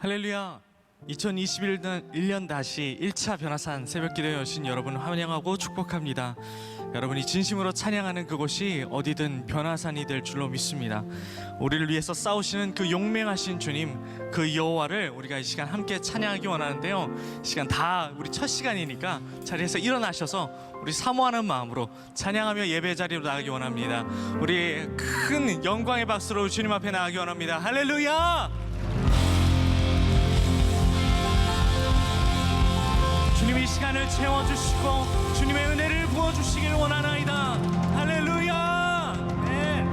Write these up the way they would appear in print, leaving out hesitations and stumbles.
할렐루야. 2021년 다시 1차 변화산 새벽기도에 오신 여러분 환영하고 축복합니다. 여러분이 진심으로 찬양하는 그곳이 어디든 변화산이 될 줄로 믿습니다. 우리를 위해서 싸우시는 그 용맹하신 주님, 그 여호와를 우리가 이 시간 함께 찬양하기 원하는데요, 시간 다 우리 첫 시간이니까 자리에서 일어나셔서 우리 사모하는 마음으로 찬양하며 예배 자리로 나가기 원합니다. 우리 큰 영광의 박수로 주님 앞에 나가기 원합니다. 할렐루야. 주님이 이 시간을 채워주시고 주님의 은혜를 부어주시길 원하나이다. 할렐루야. 네.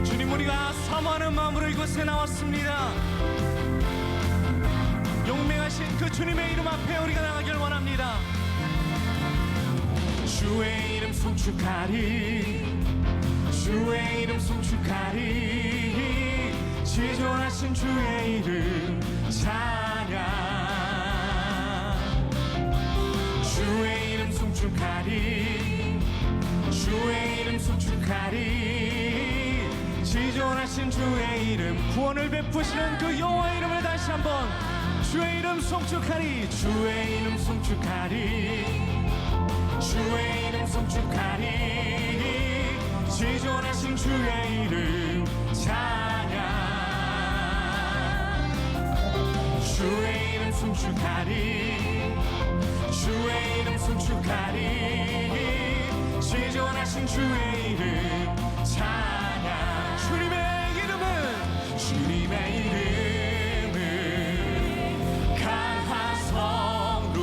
주님, 우리가 사모하는 마음으로 이곳에 나왔습니다. 용맹하신 그 주님의 이름 앞에 우리가 나가길 원합니다. 주의 이름 송축하리, 주의 이름 송축하리, 지존하신 주의 이름 찬양. 주의 이름 송축하리, 주의 이름 송축하리, 지존하신 주의 이름, 구원을 베푸시는 그 여호와 이름을 다시 한번, 주의 이름 송축하리, 주의 이름 송축하리, 주의 이름 송축하리, 지존하신 주의 이름 찬양. 주의 이름 송축하리, 주의 이름 송축하리, 지존하신 주의 이름 찬양. 주님의 이름은 강한 성루,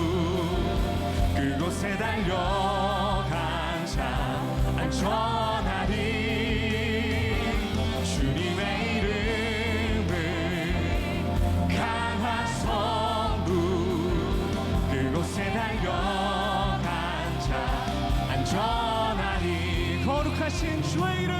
그곳에 달려간 자 안전하리. 주님의 이름은 강한 성루, 그곳에 달려간 자 안전하리. 거룩하신 주의 이름,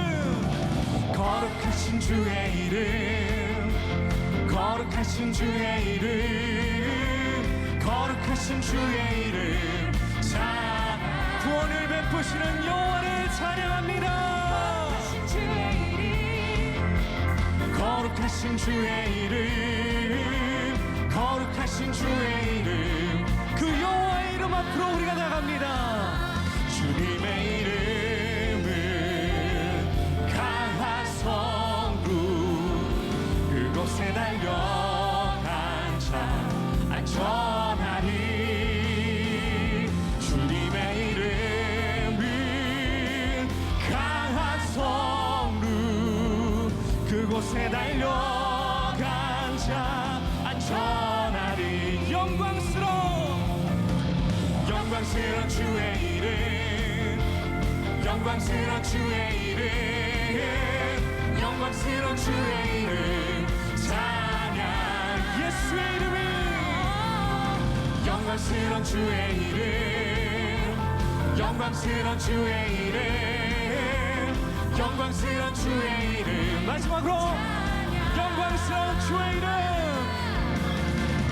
거룩하신 주의 이름, 거룩하신 주의 이름, 거룩하신 주의 이름 찬양. 구원을 베푸시는 여호와를 찬양합니다. 거룩하신 주의 이름, 거룩하신 주의 이름, 그 여호와의 이름 앞으로 우리가 나갑니다. 주님의 이름은 강한 성루, 그곳에 달려간 자 안전하리. 주님의 이름은 강한 성루, 그곳에 달려간 자 안전하리. 영광스러운 주의 이름, 영광스러운 주의 이름, 영광스러운 주의 이름 찬양. 예수의 이름은 영광스러운 주의 이름, 영광스러운 주의 이름, 영광스러운 주의 이름. 마지막으로 영광스러운 주의 이름,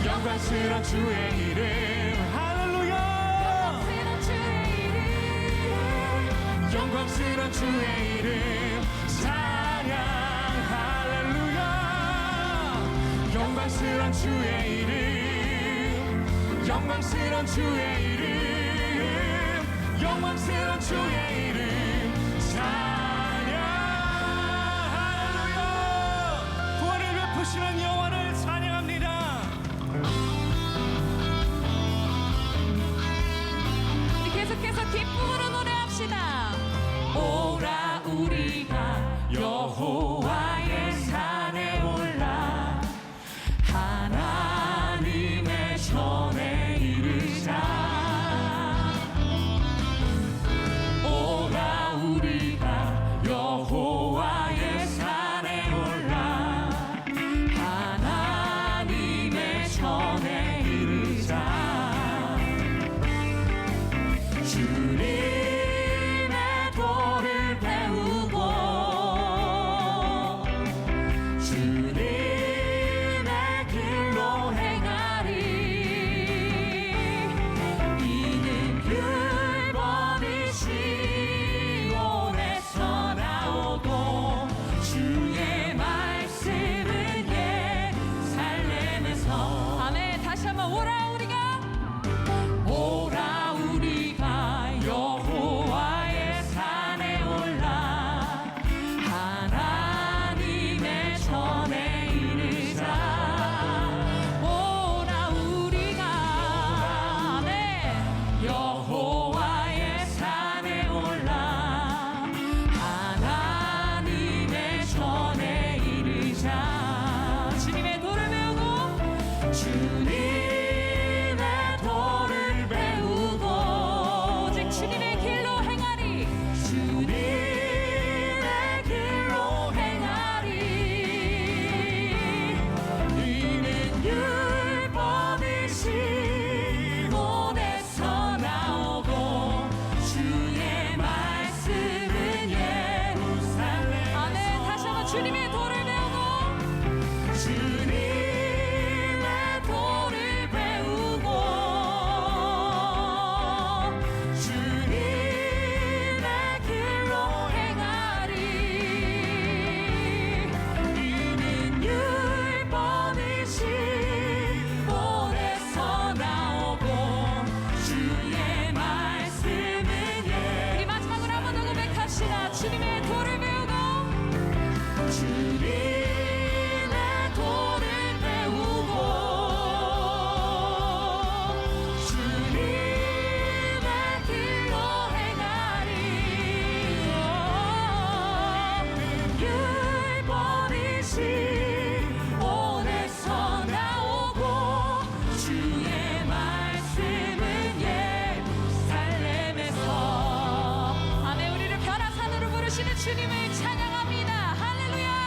영광스러운 주의 이름. 할렐루야. 영광스러운 주의 이름 찬양. 할렐루야. 영광스러운 주의 이름, 영광스러운 주의 이름, 영광스러운 주의 이름 찬양. 할렐루야. 구원을 베푸시는 여호와를 찬양합니다. 계속해서 기쁨으로 노래합시다. 오라 우리가 여호와의 산에 올라 하나님의 전에 이르자. 오라 살아계시는 주님을 찬양합니다. 할렐루야.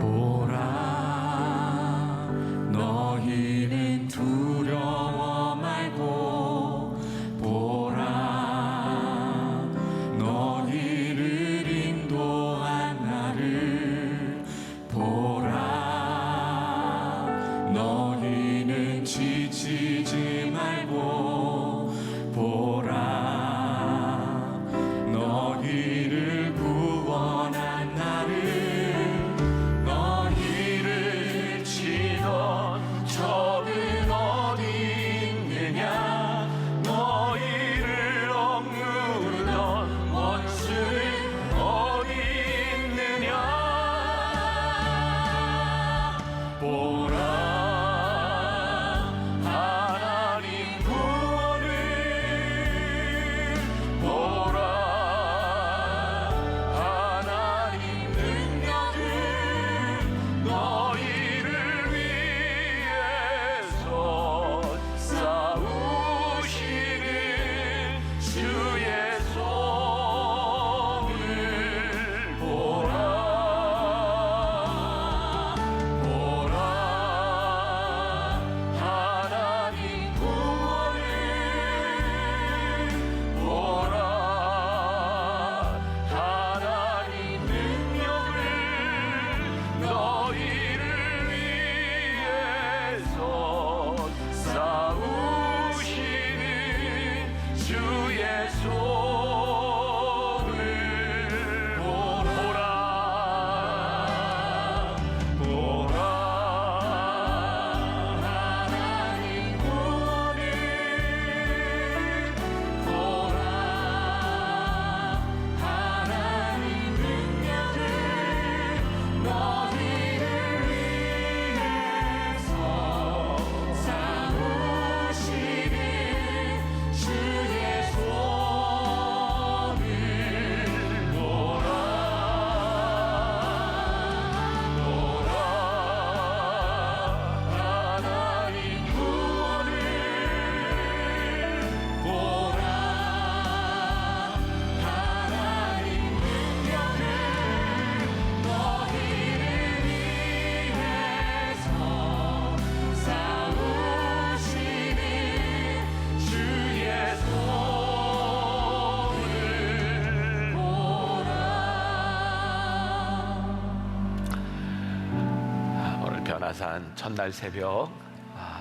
보라 너희는 두려워 말고 보라 너희를 인도한 나를 보라 너희는 지치지 말고 보라 너희를 구원한 나를 너희를 치던 적은 어디 있느냐 너희를 억누르던 원수는 어디 있느냐 보라 하나님 구원을 보라 하나님 능력을 너희를 위해서 싸우시는 주의 손을 보라 보라 하나님 구원을 보라 하나님 능력을 너희를 위해서 싸우시는 주의 손을 보라 보라 하나님 구원을 보라 하나님 능력을 너희를 위해서 싸우시는 주의 손을 보라 보라 하나님 구원을 보라 하나님 능력을 너희를 위해서 싸우시는 주의 손을 보라. 오늘 변화산 첫날 새벽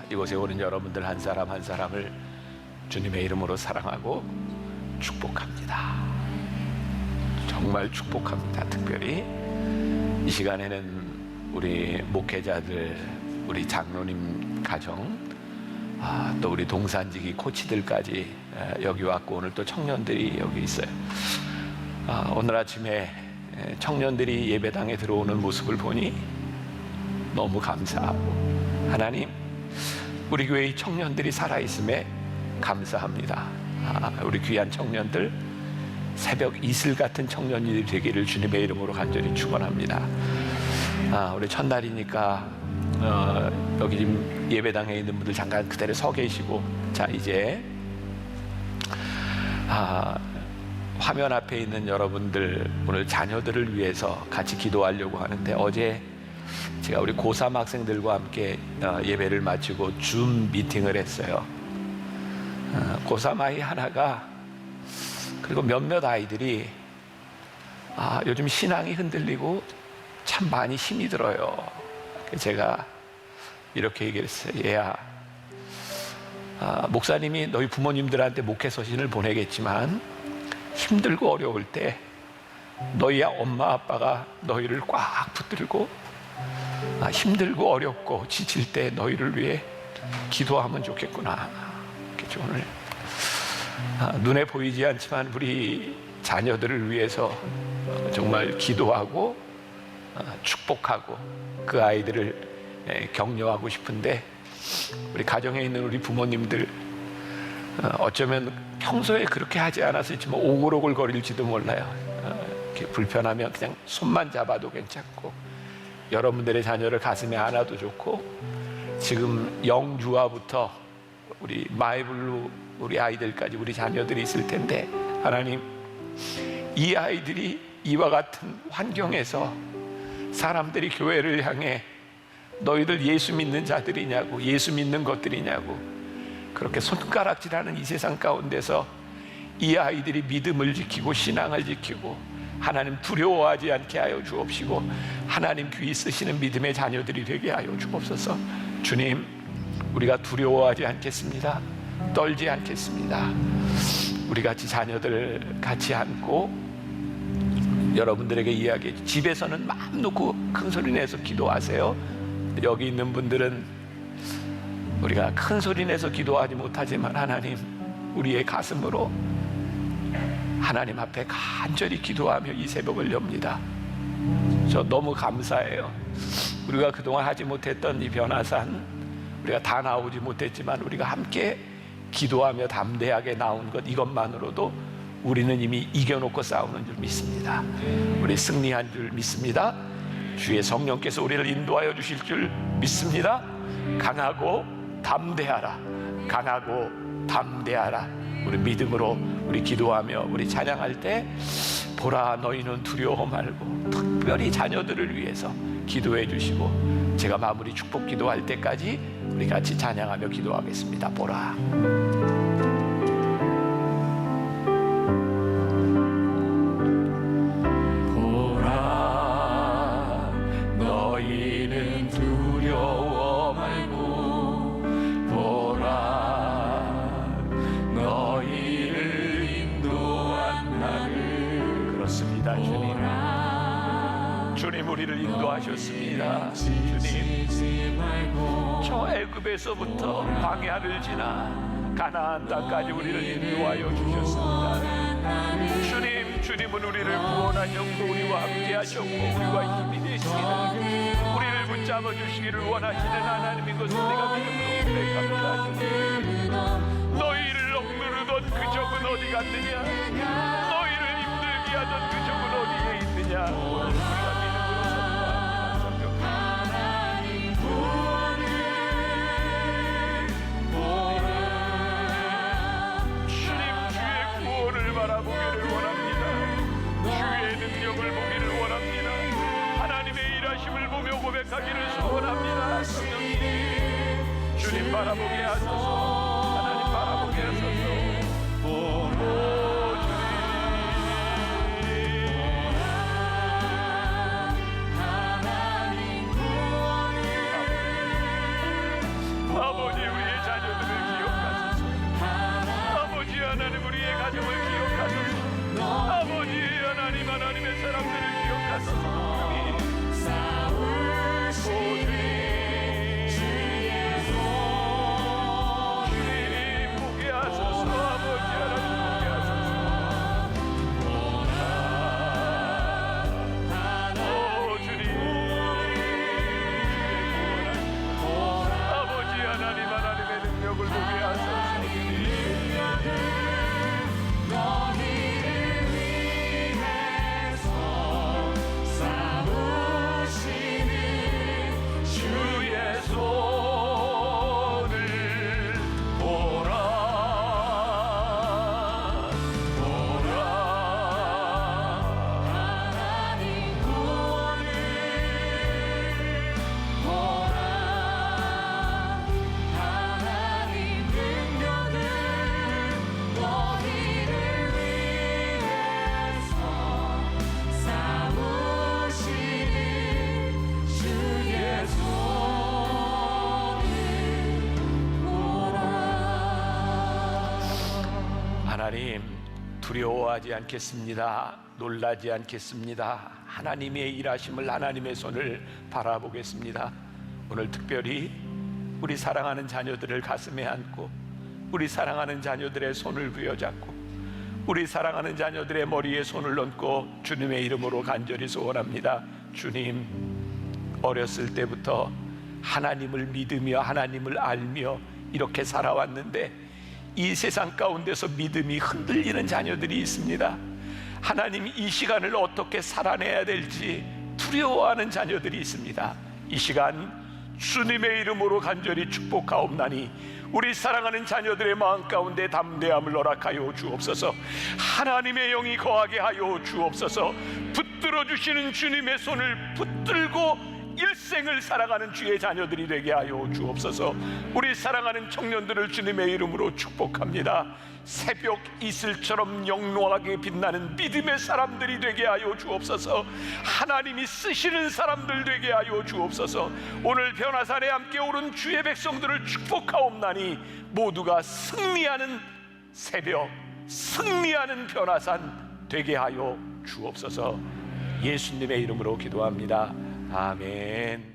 이곳에 오는 여러분들 한 사람 한 사람을 주님의 이름으로 사랑하고 축복합니다. 정말 축복합니다. 특별히 이 시간에는 우리 목회자들, 우리 장로님 가정, 또 우리 동산지기 코치들까지 여기 왔고 오늘 또 청년들이 여기 있어요. 오늘 아침에 청년들이 예배당에 들어오는 모습을 보니 너무 감사하고 하나님 우리 교회의 청년들이 살아있음에 감사합니다. 우리 귀한 청년들 새벽 이슬 같은 청년들이 되기를 주님의 이름으로 간절히 축원합니다. 우리 첫날이니까 여기 지금 예배당에 있는 분들 잠깐 그대로 서 계시고 자 이제 화면 앞에 있는 여러분들 오늘 자녀들을 위해서 같이 기도하려고 하는데 어제 제가 우리 고3 학생들과 함께 예배를 마치고 줌 미팅을 했어요. 고3 아이 하나가 그리고 몇몇 아이들이 요즘 신앙이 흔들리고 참 많이 힘이 들어요. 제가 이렇게 얘기를 했어요. 얘야, 목사님이 너희 부모님들한테 목회 서신을 보내겠지만 힘들고 어려울 때 너희 엄마 아빠가 너희를 꽉 붙들고 힘들고 어렵고 지칠 때 너희를 위해 기도하면 좋겠구나. 오늘 눈에 보이지 않지만 우리 자녀들을 위해서 정말 기도하고 축복하고 그 아이들을 격려하고 싶은데 우리 가정에 있는 우리 부모님들 어쩌면 평소에 그렇게 하지 않았을지만 오글오글 거릴지도 몰라요. 이렇게 불편하면 그냥 손만 잡아도 괜찮고 여러분들의 자녀를 가슴에 안아도 좋고, 지금 영주아부터 우리 마이블루 우리 아이들까지 우리 자녀들이 있을 텐데, 하나님, 이 아이들이 이와 같은 환경에서 사람들이 교회를 향해 너희들 예수 믿는 자들이냐고, 예수 믿는 것들이냐고 그렇게 손가락질하는 이 세상 가운데서 이 아이들이 믿음을 지키고 신앙을 지키고 하나님 두려워하지 않게 하여 주옵시고, 하나님 귀히 쓰시는 믿음의 자녀들이 되게 하여 주옵소서. 주님, 우리가 두려워하지 않겠습니다. 떨지 않겠습니다. 우리 같이 자녀들 같이 안고 여러분들에게 이야기해, 집에서는 마음 놓고 큰 소리 내서 기도하세요. 여기 있는 분들은 우리가 큰 소리 내서 기도하지 못하지만 하나님, 우리의 가슴으로 하나님 앞에 간절히 기도하며 이 새벽을 엽니다. 저 너무 감사해요. 우리가 그동안 하지 못했던 이 변화산, 우리가 다 나오지 못했지만 우리가 함께 기도하며 담대하게 나온 것, 이것만으로도 우리는 이미 이겨놓고 싸우는 줄 믿습니다. 우리 승리한 줄 믿습니다. 주의 성령께서 우리를 인도하여 주실 줄 믿습니다. 강하고 담대하라, 강하고 담대하라. 우리 믿음으로 우리 기도하며 우리 찬양할 때, 보라 너희는 두려워 말고, 특별히 자녀들을 위해서 기도해 주시고, 제가 마무리 축복 기도할 때까지 우리 같이 찬양하며 기도하겠습니다. 보라. 주님, 우리를 인도하셨습니다. 주님, 저 애굽에서부터 광야를 지나 가나안 땅까지 우리를 인도하여 주셨습니다. 주님은 우리를 구원하셨고 우리와 함께 하셨고 우리와 힘이 되시기를, 우리를 붙잡아 주시기를 원하시는 하나님인 것을 우리가 믿음으로 고백합니다. 주님, 너희를 억누르던 그 적은 어디 갔느냐? 너희를 힘들게 하던 그 적은 어디에 있느냐? 바라보기를 원합니다. 주의 능력을 보기를 원합니다. 하나님의 일하심을 보며 고백하기를 소원합니다. 성령님, 주님 바라보게 하소서. 하나님 바라보게 하소서. 오 주님, 아버지, 우리의 자녀들을 기억하소서. 아버지 하나님, 우리의 가정을 기억하소서. 아버지 하나님, 하나님의 사람들을 기억하소서. 주님 보게 하소서. 아버지 하나님 보게 하소서. 오 주님, 아버지 하나님, 하나님의 능력을 보게 하소서. 하나님, 두려워하지 않겠습니다. 놀라지 않겠습니다. 하나님의 일하심을, 하나님의 손을 바라보겠습니다. 오늘 특별히 우리 사랑하는 자녀들을 가슴에 안고, 우리 사랑하는 자녀들의 손을 부여잡고, 우리 사랑하는 자녀들의 머리에 손을 얹고 주님의 이름으로 간절히 소원합니다. 주님, 어렸을 때부터 하나님을 믿으며 하나님을 알며 이렇게 살아왔는데 이 세상 가운데서 믿음이 흔들리는 자녀들이 있습니다. 하나님, 이 시간을 어떻게 살아내야 될지 두려워하는 자녀들이 있습니다. 이 시간 주님의 이름으로 간절히 축복하옵나니 우리 사랑하는 자녀들의 마음 가운데 담대함을 허락하여 주옵소서. 하나님의 영이 거하게 하여 주옵소서. 붙들어 주시는 주님의 손을 붙들고 일생을 살아가는 주의 자녀들이 되게 하여 주옵소서. 우리 사랑하는 청년들을 주님의 이름으로 축복합니다. 새벽 이슬처럼 영롱하게 빛나는 믿음의 사람들이 되게 하여 주옵소서. 하나님이 쓰시는 사람들 되게 하여 주옵소서. 오늘 변화산에 함께 오른 주의 백성들을 축복하옵나니 모두가 승리하는 새벽, 승리하는 변화산 되게 하여 주옵소서. 예수님의 이름으로 기도합니다. 아멘.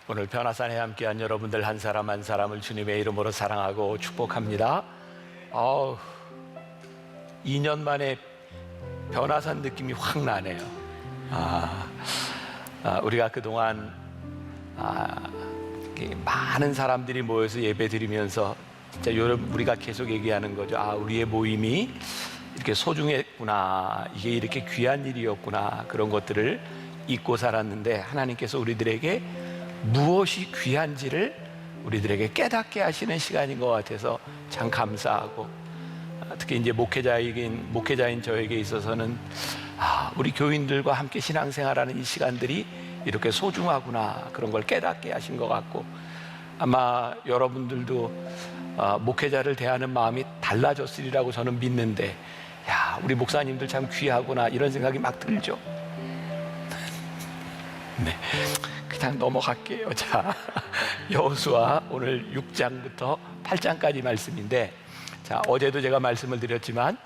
오늘 변화산에 함께한 여러분들 한 사람 한 사람을 주님의 이름으로 사랑하고 축복합니다. 2년 만에 변화산 느낌이 확 나네요. 우리가 그동안 많은 사람들이 모여서 예배 드리면서 진짜 우리가 계속 얘기하는 거죠. 우리의 모임이 이렇게 소중했구나, 이게 이렇게 귀한 일이었구나, 그런 것들을 잊고 살았는데 하나님께서 우리들에게 무엇이 귀한지를 우리들에게 깨닫게 하시는 시간인 것 같아서 참 감사하고, 특히 이제 목회자인 저에게 있어서는 우리 교인들과 함께 신앙생활하는 이 시간들이 이렇게 소중하구나, 그런 걸 깨닫게 하신 것 같고, 아마 여러분들도 목회자를 대하는 마음이 달라졌으리라고 저는 믿는데, 우리 목사님들 참 귀하구나, 이런 생각이 막 들죠. 네, 그냥 넘어갈게요. 자, 여호수아 오늘 6장부터 8장까지 말씀인데, 자, 어제도 제가 말씀을 드렸지만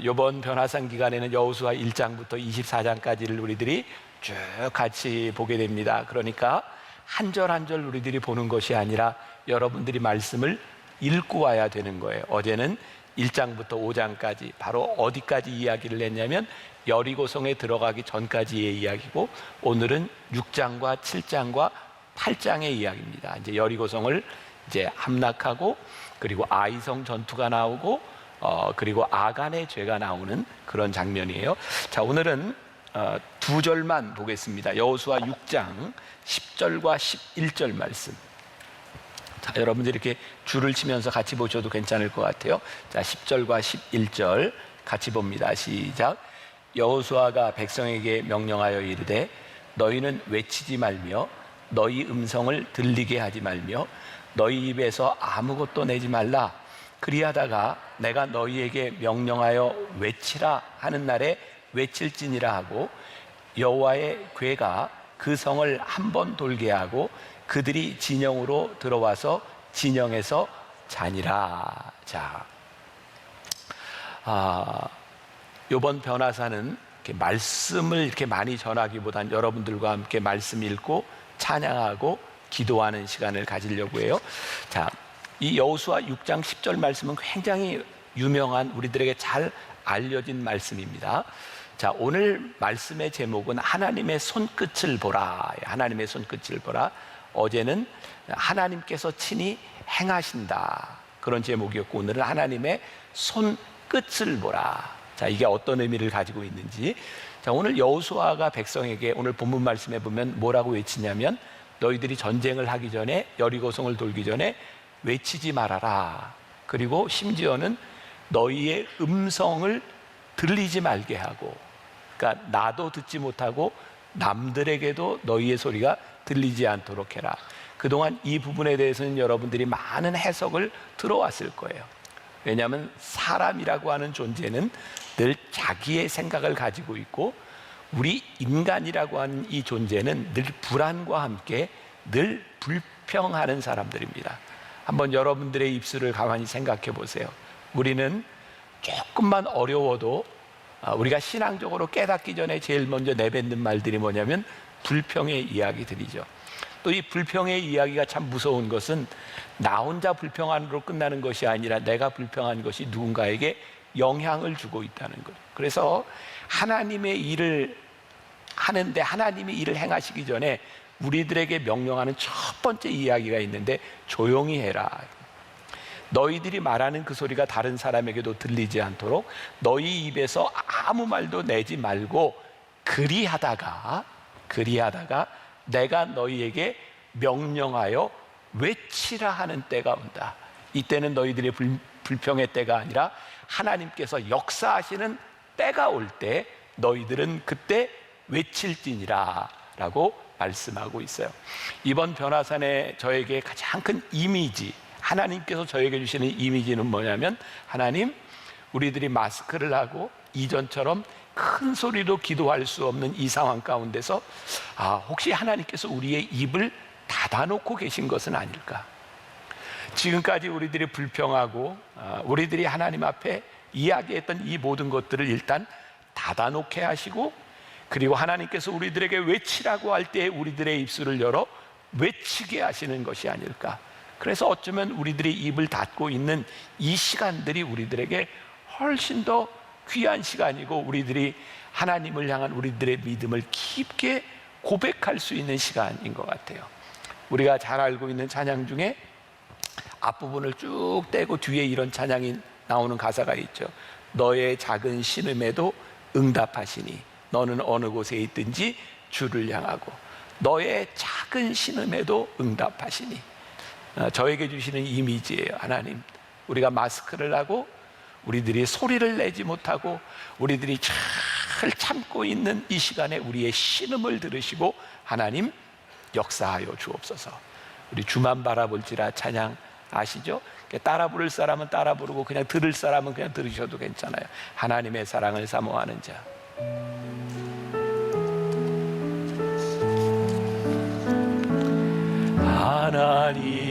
이번 변화산 기간에는 여호수아 1장부터 24장까지를 우리들이 쭉 같이 보게 됩니다. 그러니까 한 절 한 절 우리들이 보는 것이 아니라 여러분들이 말씀을 읽고 와야 되는 거예요. 어제는 1장부터 5장까지 바로 어디까지 이야기를 했냐면 여리고성에 들어가기 전까지의 이야기고, 오늘은 6장과 7장과 8장의 이야기입니다. 이제 여리고성을 이제 함락하고, 그리고 아이성 전투가 나오고, 그리고 아간의 죄가 나오는 그런 장면이에요. 자, 오늘은 두 절만 보겠습니다. 여호수아 6장 10절과 11절 말씀. 자, 여러분들 이렇게 줄을 치면서 같이 보셔도 괜찮을 것 같아요. 자, 10절과 11절 같이 봅니다. 시작. 여호수아가 백성에게 명령하여 이르되 너희는 외치지 말며 너희 음성을 들리게 하지 말며 너희 입에서 아무것도 내지 말라. 그리하다가 내가 너희에게 명령하여 외치라 하는 날에 외칠지니라 하고, 여호와의 궤가 그 성을 한 번 돌게 하고 그들이 진영으로 들어와서 진영에서 자니라. 자, 이번 변화사는 이렇게 말씀을 이렇게 많이 전하기보단 여러분들과 함께 말씀 읽고 찬양하고 기도하는 시간을 가지려고 해요. 자, 이 여호수아 6장 10절 말씀은 굉장히 유명한, 우리들에게 잘 알려진 말씀입니다. 자, 오늘 말씀의 제목은 하나님의 손끝을 보라. 하나님의 손끝을 보라. 어제는 하나님께서 친히 행하신다, 그런 제목이었고, 오늘은 하나님의 손끝을 보라. 자, 이게 어떤 의미를 가지고 있는지. 자, 오늘 여호수아가 백성에게 오늘 본문 말씀에 보면 뭐라고 외치냐면, 너희들이 전쟁을 하기 전에, 여리고성을 돌기 전에 외치지 말아라. 그리고 심지어는 너희의 음성을 들리지 말게 하고, 그러니까 나도 듣지 못하고 남들에게도 너희의 소리가 들리지 않도록 해라. 그동안 이 부분에 대해서는 여러분들이 많은 해석을 들어왔을 거예요. 왜냐하면 사람이라고 하는 존재는 늘 자기의 생각을 가지고 있고, 우리 인간이라고 하는 이 존재는 늘 불안과 함께 늘 불평하는 사람들입니다. 한번 여러분들의 입술을 가만히 생각해 보세요. 우리는 조금만 어려워도 우리가 신앙적으로 깨닫기 전에 제일 먼저 내뱉는 말들이 뭐냐면 불평의 이야기들이죠. 또 이 불평의 이야기가 참 무서운 것은 나 혼자 불평함으로 끝나는 것이 아니라 내가 불평한 것이 누군가에게 영향을 주고 있다는 거예요. 그래서 하나님의 일을 하는데, 하나님의 일을 행하시기 전에 우리들에게 명령하는 첫 번째 이야기가 있는데, 조용히 해라. 너희들이 말하는 그 소리가 다른 사람에게도 들리지 않도록 너희 입에서 아무 말도 내지 말고 그리하다가 내가 너희에게 명령하여 외치라 하는 때가 온다. 이때는 너희들의 불평의 때가 아니라 하나님께서 역사하시는 때가 올 때 너희들은 그때 외칠지니라 라고 말씀하고 있어요. 이번 변화산에 저에게 가장 큰 이미지, 하나님께서 저에게 주시는 이미지는 뭐냐면, 하나님, 우리들이 마스크를 하고 이전처럼 큰 소리로 기도할 수 없는 이 상황 가운데서 혹시 하나님께서 우리의 입을 닫아놓고 계신 것은 아닐까? 지금까지 우리들이 불평하고 우리들이 하나님 앞에 이야기했던 이 모든 것들을 일단 닫아놓게 하시고, 그리고 하나님께서 우리들에게 외치라고 할 때 우리들의 입술을 열어 외치게 하시는 것이 아닐까? 그래서 어쩌면 우리들이 입을 닫고 있는 이 시간들이 우리들에게 훨씬 더 귀한 시간이고, 우리들이 하나님을 향한 우리들의 믿음을 깊게 고백할 수 있는 시간인 것 같아요. 우리가 잘 알고 있는 찬양 중에 앞부분을 쭉 떼고 뒤에 이런 찬양이 나오는 가사가 있죠. 너의 작은 신음에도 응답하시니 너는 어느 곳에 있든지 주를 향하고, 너의 작은 신음에도 응답하시니. 저에게 주시는 이미지예요. 하나님, 우리가 마스크를 하고 우리들이 소리를 내지 못하고 우리들이 잘 참고 있는 이 시간에 우리의 신음을 들으시고 하나님 역사하여 주옵소서. 우리 주만 바라볼지라 찬양 아시죠? 따라 부를 사람은 따라 부르고 그냥 들을 사람은 그냥 들으셔도 괜찮아요. 하나님의 사랑을 사모하는 자.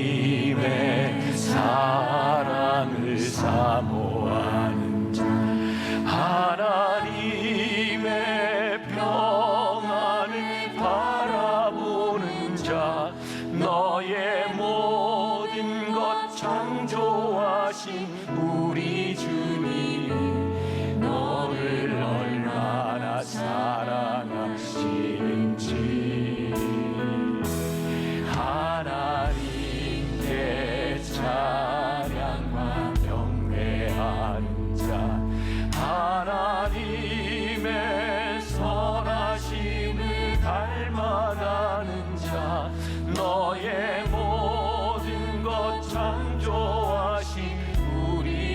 하나님의 사랑을 사모하는 자, 하나님의 평안을 바라보는 자, 너의 모든 것 창조하신 우리 주님, 너를 얼마나 사랑하시는지. 하나님께 찬양과 경배하는 자, 하나님의 선하심을 닮아가는 자, 너의 모든 것 창조하신 우리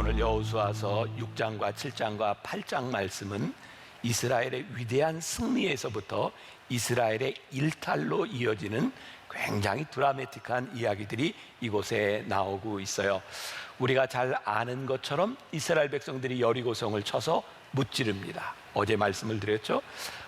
오늘 여호수아서 6장과 7장과 8장 말씀은 이스라엘의 위대한 승리에서부터 이스라엘의 일탈로 이어지는 굉장히 드라마틱한 이야기들이 이곳에 나오고 있어요. 우리가 잘 아는 것처럼 이스라엘 백성들이 여리고성을 쳐서 무찌릅니다. 어제 말씀을 드렸죠.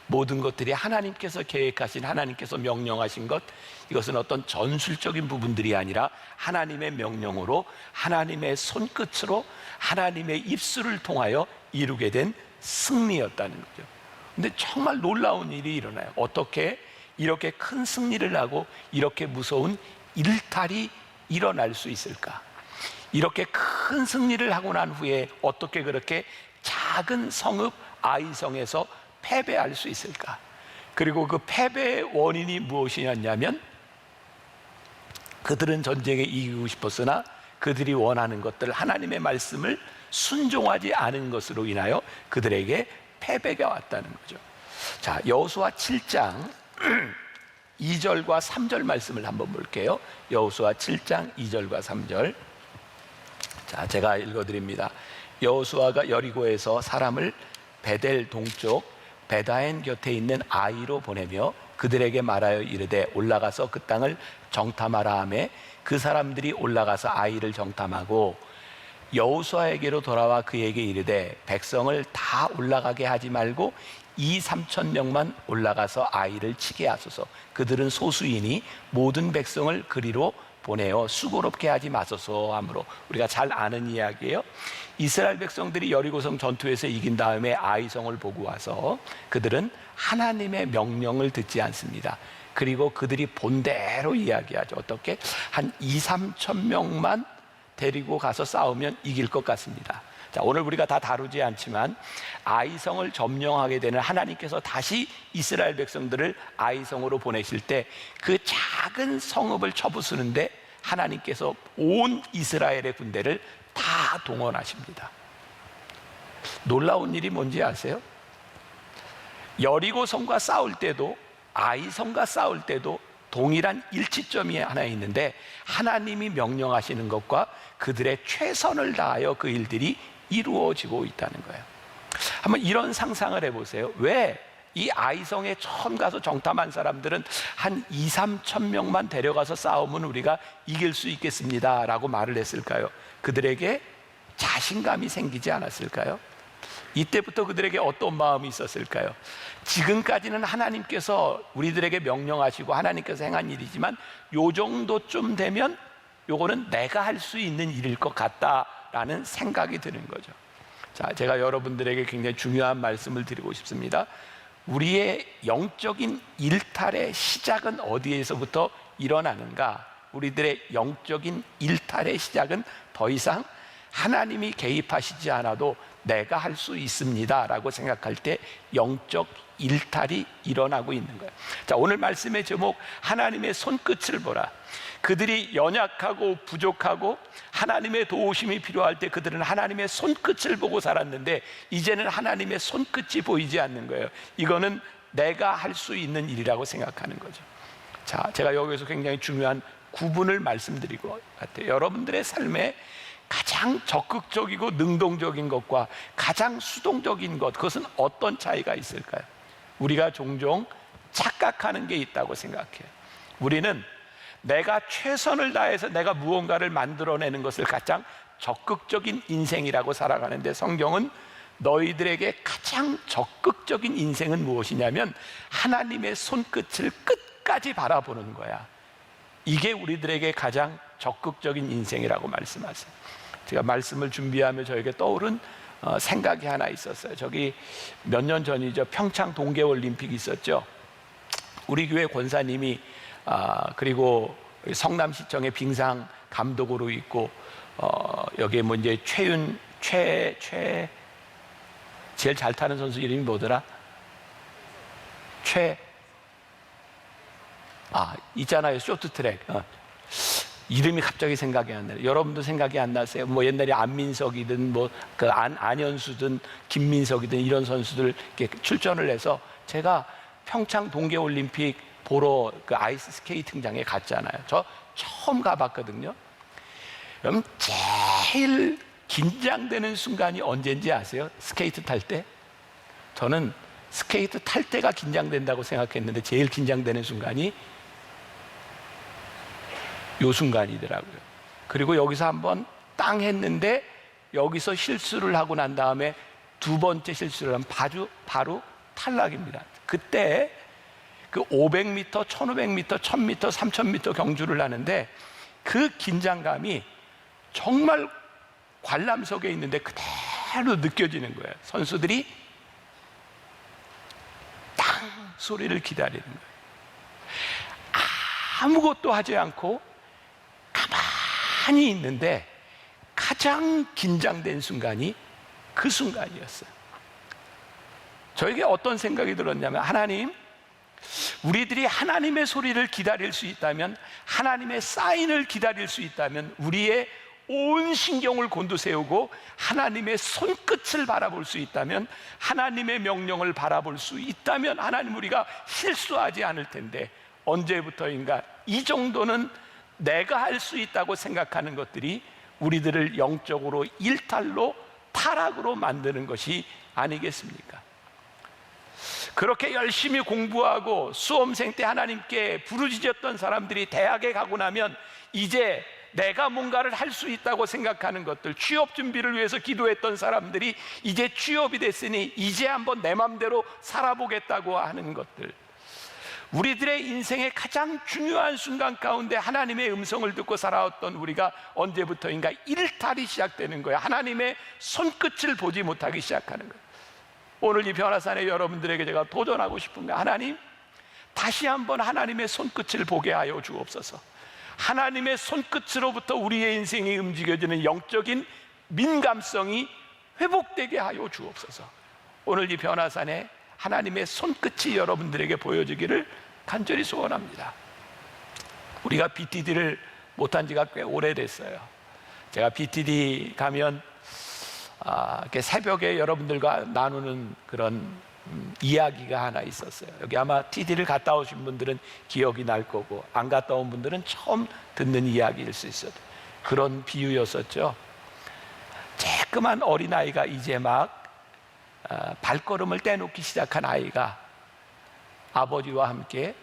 모든 것들이 하나님께서 계획하신, 하나님께서 명령하신 것, 이것은 어떤 전술적인 부분들이 아니라 하나님의 명령으로, 하나님의 손끝으로, 하나님의 입술을 통하여 이루게 된 승리였다는 거죠. 근데 정말 놀라운 일이 일어나요. 어떻게 이렇게 큰 승리를 하고 이렇게 무서운 일탈이 일어날 수 있을까? 이렇게 큰 승리를 하고 난 후에 어떻게 그렇게 작은 성읍 아이성에서 패배할 수 있을까? 그리고 그 패배의 원인이 무엇이었냐면, 그들은 전쟁에 이기고 싶었으나 그들이 원하는 것들, 하나님의 말씀을 순종하지 않은 것으로 인하여 그들에게 패배가 왔다는 거죠. 자, 여호수아 7장 2절과 3절 말씀을 한번 볼게요. 여호수아 7장 2절과 3절. 자, 제가 읽어드립니다. 여호수아가 여리고에서 사람을 베델 동쪽 베다엔 곁에 있는 아이로 보내며 그들에게 말하여 이르되 올라가서 그 땅을 정탐하라 하매 그 사람들이 올라가서 아이를 정탐하고 여호수아에게로 돌아와 그에게 이르되 백성을 다 올라가게 하지 말고 2-3천 명만 올라가서 아이를 치게 하소서. 그들은 소수이니 모든 백성을 그리로 보내어 수고롭게 하지 마소서 하므로. 우리가 잘 아는 이야기예요. 이스라엘 백성들이 여리고성 전투에서 이긴 다음에 아이성을 보고 와서 그들은 하나님의 명령을 듣지 않습니다. 그리고 그들이 본대로 이야기하죠. 어떻게? 한 2-3천 명만 데리고 가서 싸우면 이길 것 같습니다. 자, 오늘 우리가 다 다루지 않지만 아이성을 점령하게 되는, 하나님께서 다시 이스라엘 백성들을 아이성으로 보내실 때 그 작은 성읍을 쳐부수는데 하나님께서 온 이스라엘의 군대를 다 동원하십니다. 놀라운 일이 뭔지 아세요? 여리고성과 싸울 때도 아이성과 싸울 때도 동일한 일치점이 하나 있는데, 하나님이 명령하시는 것과 그들의 최선을 다하여 그 일들이 이루어지고 있다는 거예요. 한번 이런 상상을 해보세요. 왜 이 아이성에 처음 가서 정탐한 사람들은 한 2-3천 명만 데려가서 싸우면 우리가 이길 수 있겠습니다 라고 말을 했을까요? 그들에게 자신감이 생기지 않았을까요? 이때부터 그들에게 어떤 마음이 있었을까요? 지금까지는 하나님께서 우리들에게 명령하시고 하나님께서 행한 일이지만 요 정도쯤 되면 요거는 내가 할 수 있는 일일 것 같다라는 생각이 드는 거죠. 자, 제가 여러분들에게 굉장히 중요한 말씀을 드리고 싶습니다. 우리의 영적인 일탈의 시작은 어디에서부터 일어나는가? 우리들의 영적인 일탈의 시작은 더 이상 하나님이 개입하시지 않아도 내가 할 수 있습니다 라고 생각할 때 영적 일탈이 일어나고 있는 거예요. 자, 오늘 말씀의 제목, 하나님의 손끝을 보라. 그들이 연약하고 부족하고 하나님의 도우심이 필요할 때 그들은 하나님의 손끝을 보고 살았는데 이제는 하나님의 손끝이 보이지 않는 거예요. 이거는 내가 할 수 있는 일이라고 생각하는 거죠. 자, 제가 여기서 굉장히 중요한 구분을 말씀드리고 같아요. 여러분들의 삶에 가장 적극적이고 능동적인 것과 가장 수동적인 것, 그것은 어떤 차이가 있을까요? 우리가 종종 착각하는 게 있다고 생각해요. 우리는 내가 최선을 다해서 내가 무언가를 만들어내는 것을 가장 적극적인 인생이라고 살아가는데, 성경은 너희들에게 가장 적극적인 인생은 무엇이냐면 하나님의 손끝을 끝까지 바라보는 거야. 이게 우리들에게 가장 적극적인 인생이라고 말씀하세요. 제가 말씀을 준비하며 저에게 떠오른 생각이 하나 있었어요. 저기 몇 년 전이죠. 평창 동계올림픽이 있었죠. 우리 교회 권사님이 그리고 성남시청의 빙상 감독으로 있고 여기에 뭐 이제 제일 잘 타는 선수 이름이 뭐더라? 있잖아요. 쇼트트랙. 이름이 갑자기 생각이 안 나요. 여러분도 생각이 안 나세요? 뭐 옛날에 안민석이든 뭐 그 안현수든 김민석이든 이런 선수들 이렇게 출전을 해서 제가 평창 동계올림픽 보러 그 아이스 스케이팅장에 갔잖아요. 저 처음 가봤거든요. 그럼 제일 긴장되는 순간이 언제인지 아세요? 스케이트 탈 때? 저는 스케이트 탈 때가 긴장된다고 생각했는데 제일 긴장되는 순간이 요 순간이더라고요. 그리고 여기서 한번 땅 했는데 여기서 실수를 하고 난 다음에 두 번째 실수를 하면 바로 탈락입니다. 그때 그 500m, 1500m, 1000m, 3000m 경주를 하는데 그 긴장감이 정말 관람석에 있는데 그대로 느껴지는 거예요. 선수들이 땅 소리를 기다리는 거예요. 아무것도 하지 않고 가만히 있는데 가장 긴장된 순간이 그 순간이었어요. 저에게 어떤 생각이 들었냐면, 하나님, 우리들이 하나님의 소리를 기다릴 수 있다면, 하나님의 사인을 기다릴 수 있다면, 우리의 온 신경을 곤두세우고 하나님의 손끝을 바라볼 수 있다면, 하나님의 명령을 바라볼 수 있다면 하나님, 우리가 실수하지 않을 텐데 언제부터인가 이 정도는 내가 할 수 있다고 생각하는 것들이 우리들을 영적으로 일탈로 타락으로 만드는 것이 아니겠습니까? 그렇게 열심히 공부하고 수험생 때 하나님께 부르짖었던 사람들이 대학에 가고 나면 이제 내가 뭔가를 할 수 있다고 생각하는 것들, 취업 준비를 위해서 기도했던 사람들이 이제 취업이 됐으니 이제 한번 내 맘대로 살아보겠다고 하는 것들, 우리들의 인생의 가장 중요한 순간 가운데 하나님의 음성을 듣고 살아왔던 우리가 언제부터인가 일탈이 시작되는 거예요. 하나님의 손끝을 보지 못하기 시작하는 거예요. 오늘 이 변화산에 여러분들에게 제가 도전하고 싶은 거, 하나님, 다시 한번 하나님의 손끝을 보게 하여 주옵소서. 하나님의 손끝으로부터 우리의 인생이 움직여지는 영적인 민감성이 회복되게 하여 주옵소서. 오늘 이 변화산에 하나님의 손끝이 여러분들에게 보여지기를 간절히 소원합니다. 우리가 BTD를 못한 지가 꽤 오래됐어요. 제가 BTD 가면 이렇게 새벽에 여러분들과 나누는 그런 이야기가 하나 있었어요. 여기 아마 TD를 갔다 오신 분들은 기억이 날 거고, 안 갔다 온 분들은 처음 듣는 이야기일 수 있어요. 그런 비유였었죠. 쬐끄만 어린아이가 이제 막 발걸음을 떼놓기 시작한 아이가 아버지와 함께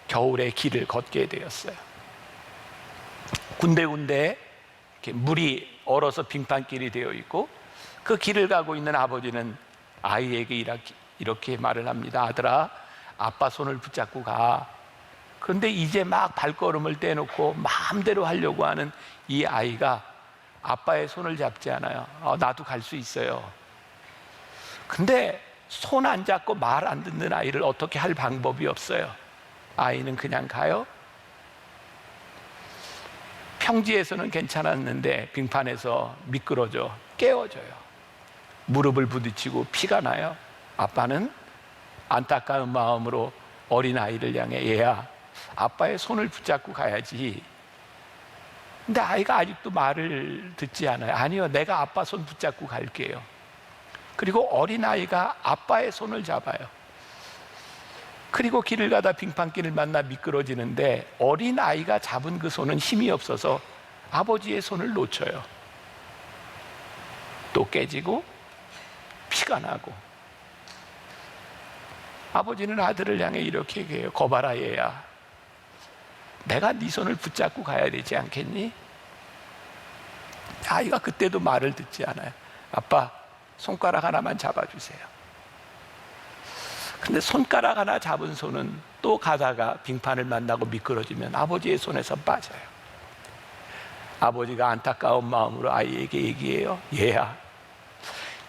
겨울의 길을 걷게 되었어요. 군데군데 이렇게 물이 얼어서 빙판길이 되어 있고, 그 길을 가고 있는 아버지는 아이에게 이렇게 말을 합니다. 아들아, 아빠 손을 붙잡고 가. 그런데 이제 막 발걸음을 떼놓고 마음대로 하려고 하는 이 아이가 아빠의 손을 잡지 않아요. 나도 갈 수 있어요. 근데 손 안 잡고 말 안 듣는 아이를 어떻게 할 방법이 없어요. 아이는 그냥 가요. 평지에서는 괜찮았는데 빙판에서 미끄러져 깨어져요. 무릎을 부딪히고 피가 나요. 아빠는 안타까운 마음으로 어린아이를 향해, 얘야, 아빠의 손을 붙잡고 가야지. 근데 아이가 아직도 말을 듣지 않아요. 아니요, 내가 아빠 손 붙잡고 갈게요. 그리고 어린아이가 아빠의 손을 잡아요. 그리고 길을 가다 빙판길을 만나 미끄러지는데 어린아이가 잡은 그 손은 힘이 없어서 아버지의 손을 놓쳐요. 또 깨지고 피가 나고, 아버지는 아들을 향해 이렇게 얘기해요. 거봐라 얘야, 내가 네 손을 붙잡고 가야 되지 않겠니? 아이가 그때도 말을 듣지 않아요. 아빠, 손가락 하나만 잡아주세요. 근데 손가락 하나 잡은 손은 또 가다가 빙판을 만나고 미끄러지면 아버지의 손에서 빠져요. 아버지가 안타까운 마음으로 아이에게 얘기해요. 얘야,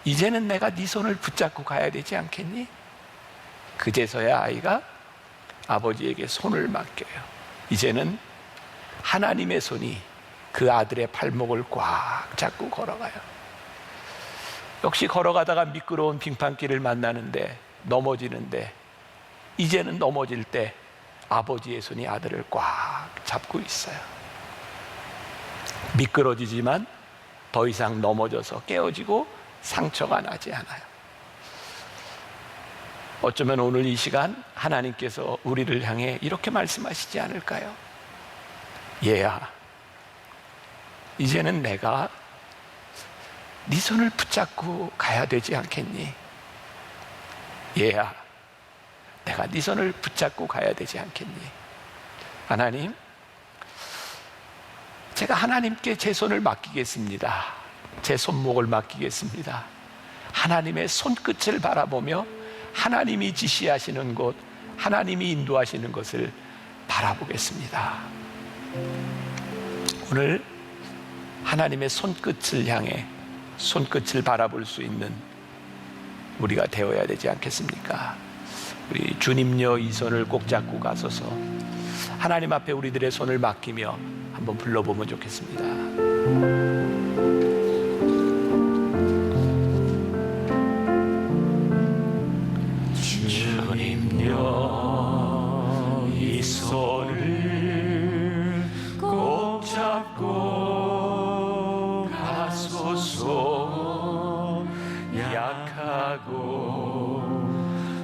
이제는 내가 네 손을 붙잡고 가야 되지 않겠니? 그제서야 아이가 아버지에게 손을 맡겨요. 이제는 하나님의 손이 그 아들의 발목을 꽉 잡고 걸어가요. 역시 걸어가다가 미끄러운 빙판길을 만나는데 넘어지는데, 이제는 넘어질 때 아버지의 손이 아들을 꽉 잡고 있어요. 미끄러지지만 더 이상 넘어져서 깨어지고 상처가 나지 않아요. 어쩌면 오늘 이 시간 하나님께서 우리를 향해 이렇게 말씀하시지 않을까요? 얘야, 이제는 내가 네 손을 붙잡고 가야 되지 않겠니? 얘야, 내가 네 손을 붙잡고 가야 되지 않겠니? 하나님, 제가 하나님께 제 손을 맡기겠습니다. 제 손목을 맡기겠습니다. 하나님의 손끝을 바라보며 하나님이 지시하시는 곳, 하나님이 인도하시는 것을 바라보겠습니다. 오늘 하나님의 손끝을 향해 손끝을 바라볼 수 있는 우리가 되어야 되지 않겠습니까? 우리 주님여 이 손을 꼭 잡고 가소서. 하나님 앞에 우리들의 손을 맡기며 한번 불러보면 좋겠습니다. 주님여 이 손을 꼭 잡고 가소서. 약하고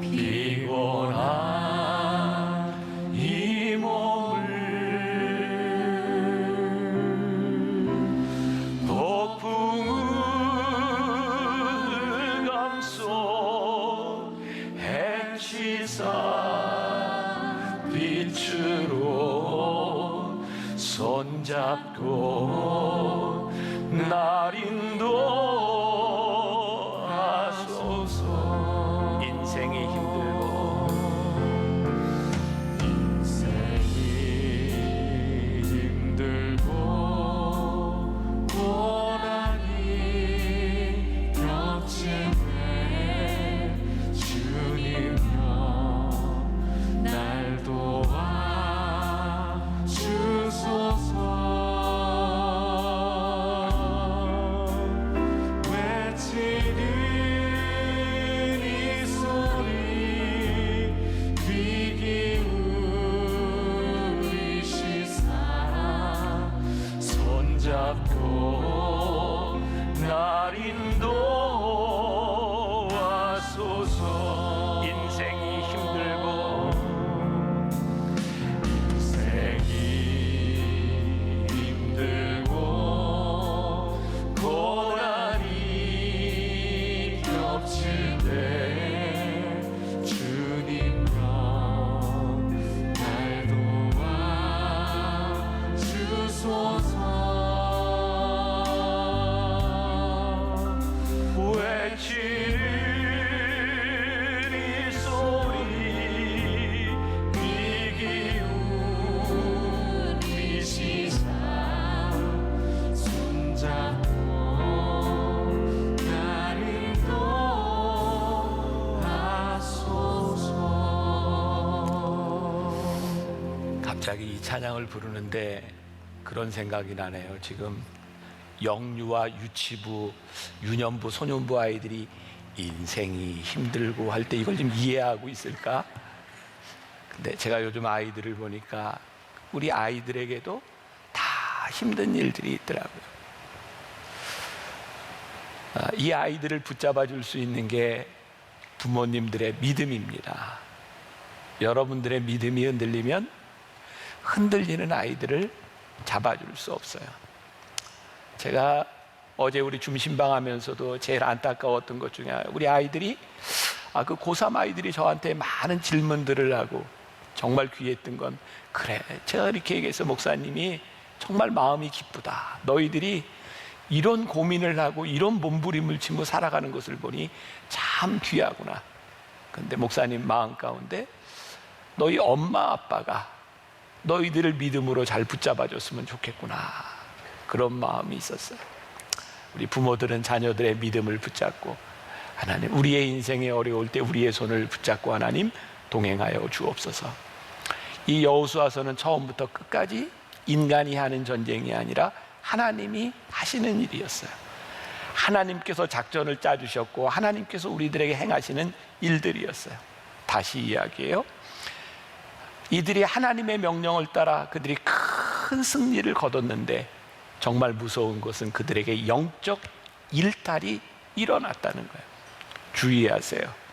피곤한 이 몸을 폭풍을 감싸 해치사 빛으로 손잡고 날 인도하소서. 인생이 힘들고 고난이 겹칠 때 주님여 날 도와 주소서. 외치는 이 소리 귀 기울이시사 손잡고 날 인도하소서. 인생이 힘들고 고난이 겹칠 때 주님여 날 도와 주소서. 외치는 이 소리 귀 기울이시사 손잡고 날 인도하소서. 갑자기 이 찬양을 부르는데 그런 생각이 나네요. 지금 영유아 유치부, 유년부, 소년부 아이들이 인생이 힘들고 할 때 이걸 좀 이해하고 있을까? 근데 제가 요즘 아이들을 보니까 우리 아이들에게도 다 힘든 일들이 있더라고요. 이 아이들을 붙잡아 줄 수 있는 게 부모님들의 믿음입니다. 여러분들의 믿음이 흔들리면 흔들리는 아이들을 잡아줄 수 없어요. 제가 어제 우리 중심방 하면서도 제일 안타까웠던 것 중에 우리 아이들이 그 고3 아이들이 저한테 많은 질문들을 하고 정말 귀했던 건 그래, 제가 이렇게 얘기해서 목사님이 정말 마음이 기쁘다. 너희들이 이런 고민을 하고 이런 몸부림을 치고 살아가는 것을 보니 참 귀하구나. 근데 목사님 마음 가운데 너희 엄마 아빠가 너희들을 믿음으로 잘 붙잡아 줬으면 좋겠구나, 그런 마음이 있었어요. 우리 부모들은 자녀들의 믿음을 붙잡고 하나님, 우리의 인생에 어려울 때 우리의 손을 붙잡고 하나님 동행하여 주옵소서. 이 여호수아서는 처음부터 끝까지 인간이 하는 전쟁이 아니라 하나님이 하시는 일이었어요. 하나님께서 작전을 짜주셨고 하나님께서 우리들에게 행하시는 일들이었어요. 다시 이야기해요. 이들이 하나님의 명령을 따라 그들이 큰 승리를 거뒀는데 정말 무서운 것은 그들에게 영적 일탈이 일어났다는 거예요. 주의하세요.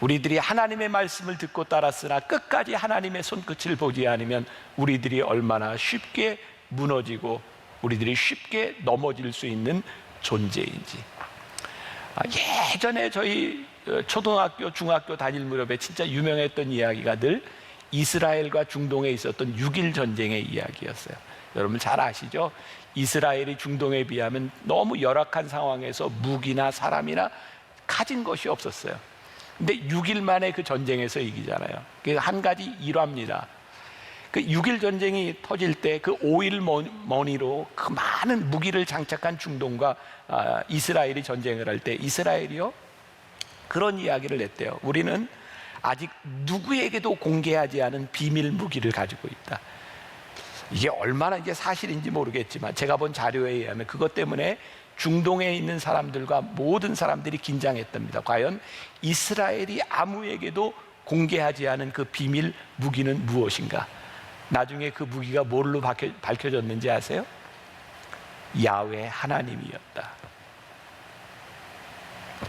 우리들이 하나님의 말씀을 듣고 따랐으나 끝까지 하나님의 손끝을 보지 않으면 우리들이 얼마나 쉽게 무너지고 우리들이 쉽게 넘어질 수 있는 존재인지. 예전에 저희 초등학교, 중학교 다닐 무렵에 진짜 유명했던 이야기가 늘 이스라엘과 중동에 있었던 6.1 전쟁의 이야기였어요. 여러분 잘 아시죠? 이스라엘이 중동에 비하면 너무 열악한 상황에서 무기나 사람이나 가진 것이 없었어요. 근데 6일 만에 그 전쟁에서 이기잖아요. 그게 한 가지 일화입니다. 그 6.1 전쟁이 터질 때 그 5일 머니로 그 많은 무기를 장착한 중동과 이스라엘이 전쟁을 할 때 이스라엘이요 그런 이야기를 냈대요. 우리는 아직 누구에게도 공개하지 않은 비밀 무기를 가지고 있다. 이게 얼마나 이게 사실인지 모르겠지만 제가 본 자료에 의하면 그것 때문에 중동에 있는 사람들과 모든 사람들이 긴장했답니다. 과연 이스라엘이 아무에게도 공개하지 않은 그 비밀 무기는 무엇인가? 나중에 그 무기가 뭘로 밝혀졌는지 아세요? 야훼 하나님이었다.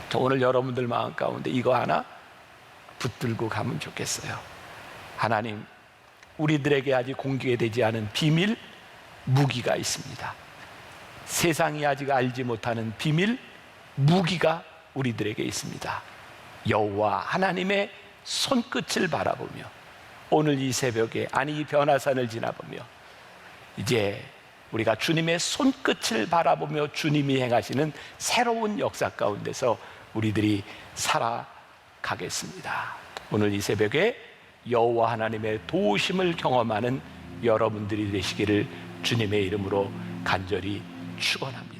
저 오늘 여러분들 마음 가운데 이거 하나 붙들고 가면 좋겠어요. 하나님, 우리들에게 아직 공개되지 않은 비밀 무기가 있습니다. 세상이 아직 알지 못하는 비밀 무기가 우리들에게 있습니다. 여호와 하나님의 손끝을 바라보며 오늘 이 새벽에, 아니 이 변화산을 지나보며 이제 우리가 주님의 손끝을 바라보며 주님이 행하시는 새로운 역사 가운데서 우리들이 살아가겠습니다. 오늘 이 새벽에 여호와 하나님의 도우심을 경험하는 여러분들이 되시기를 주님의 이름으로 간절히 축원합니다.